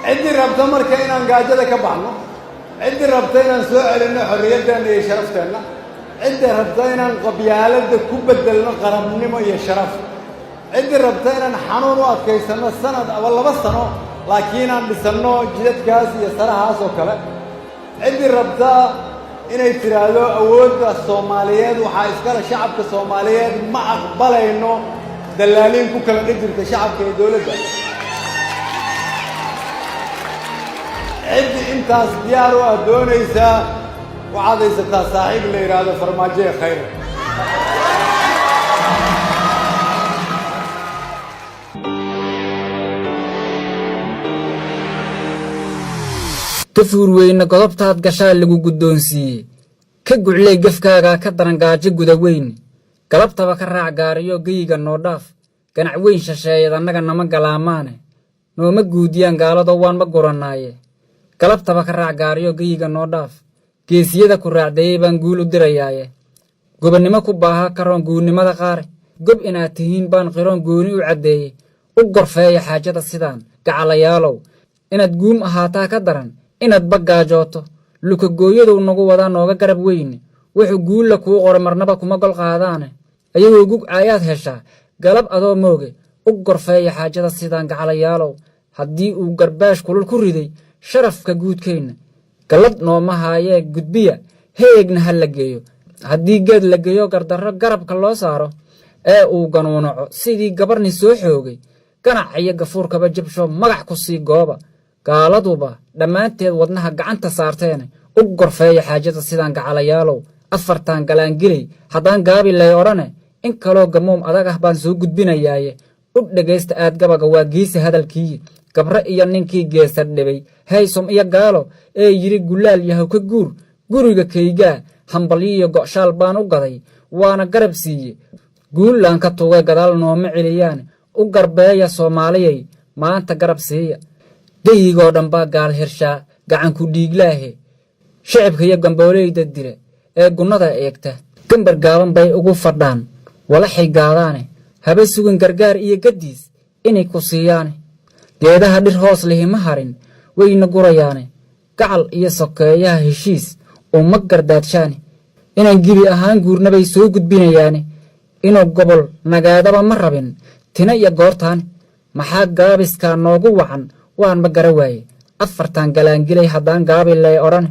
عندي ربطة مركا إن قاعدة كبعنا عندي ربطة إن سؤال إنه حريتنا يشرفتنا عندي ربطة إن قبيلة كوبة دلنا قربني ما يشرف عندي ربطة إن حنون وأكيسنا السنة والله بس سنة لكن عند سنة جدت جاز يسرها سوكلا عندي ربطة إن يترادوا أود الصوماليات وحايسكال الشعب الصوماليات ما أقبله إنه دلالين كوكلا نجرة الشعب كدولة عندي أنت أصديار وأدونيسا وعاديسة صاحب الإرادة فرماجية خير كفور وين قلبتاد قشال لغو قدونسي كقعلي قفكاقا كدرنقاجي قدوين قلبتا بكراع قاريو قيقا نوداف كنعوين شاشايدا نغا نما قلاماني نو مقوديان قالا دوان مقورناي قلبتا بكراع قاريو قيقا نوداف كيسيدا كراع دايبان قولو دراياي قبنما كباها كرون قونما دقاري قب إنا تهين بان قيرون قوني وعداي وقرفاي حاجة السيدان كعليالو إنا تقوم أهاتا كدران inaad bagaajoto luka gooyadu nagu wada nooga garab weyn wuxuu guul la ku qor marnaba kuma gol qaadane ayagoo gug ayaad hesha galab adoo mooge u gorfeey xaajada sidaan gacalayaalow hadii uu garbaash kulul ku riday sharafka guudkeena galad nooma haayee gudbiya heegna hal la geeyo hadii geed la geeyo gardarro garabka loo saaro ee uu ganuunaco sidii gabarni soo xoogay ganac iyo gafuurkaba jabsho magac ku sii gooba قالدوبا دمانتيد ودنها غعنتا سارتين او غرفeey xaajada sidaan gacalayaalow afartan galaan gilay hadaan gaabi lay orane in kalo gamoom adag ah baan soo gudbinayaaye u dhageysta aad gabaga waa geesi hadalkii gabra iyo ninkii geesad dhibay haysom iyo gaalo ee yiri gulaal yahay ka guur guriga kayga hambaliyo go'shaal baan u gaday waana garab siiye guulaan ka tuugay gadaal nooma ciliyaan u garbeeya Soomaaliyay maanta garab siiya ديغو دنبا قال هرشا قعن كو ديغلاهي شعبك يا غمبوليدا ديره ee gunada eegta gambar gaaban bay ugu fadhaan walaxay gaadane haba sugan gargaar iyo gadiis inay ku siiyaan geedaha dhir hoos leh ma harin wayna gurayaane gacal iyo sokeeyaha heshiis oo ma gardaadshaan inaan gibi ahaan guurnabay soo gudbinayaan inuu gobol nagaadaba ma rabin tina iyo goortaan maxaa gaabiska noogu wacan waan ma garawaaye afartan galaan gilay hadaan gaabi lay oran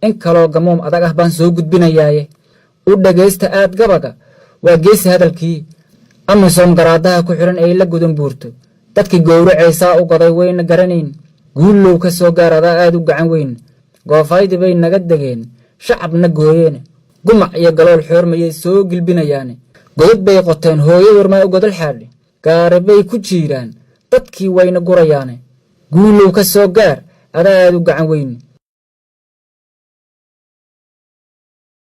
in kalo gamoom adag ah baan soo gudbinayaaye u dhageysta aad gabaga waa geesi hadalkii ama soom garaadaha ku xiran ay la gudan buurto dadkii gowracaysa u goday weyna garanayn guulow ka soo gaarada aad u gacan weyn goofaydi bay naga dageen shacabna gooyeen gumac iyo galool xoormayay soo gilbinayaan godad bay qoteen hooyador ma u godal xaadhi gaarabay ku jiiraan dadkii wayna gurayaan guulow ka soo gaar aad u gacan weyn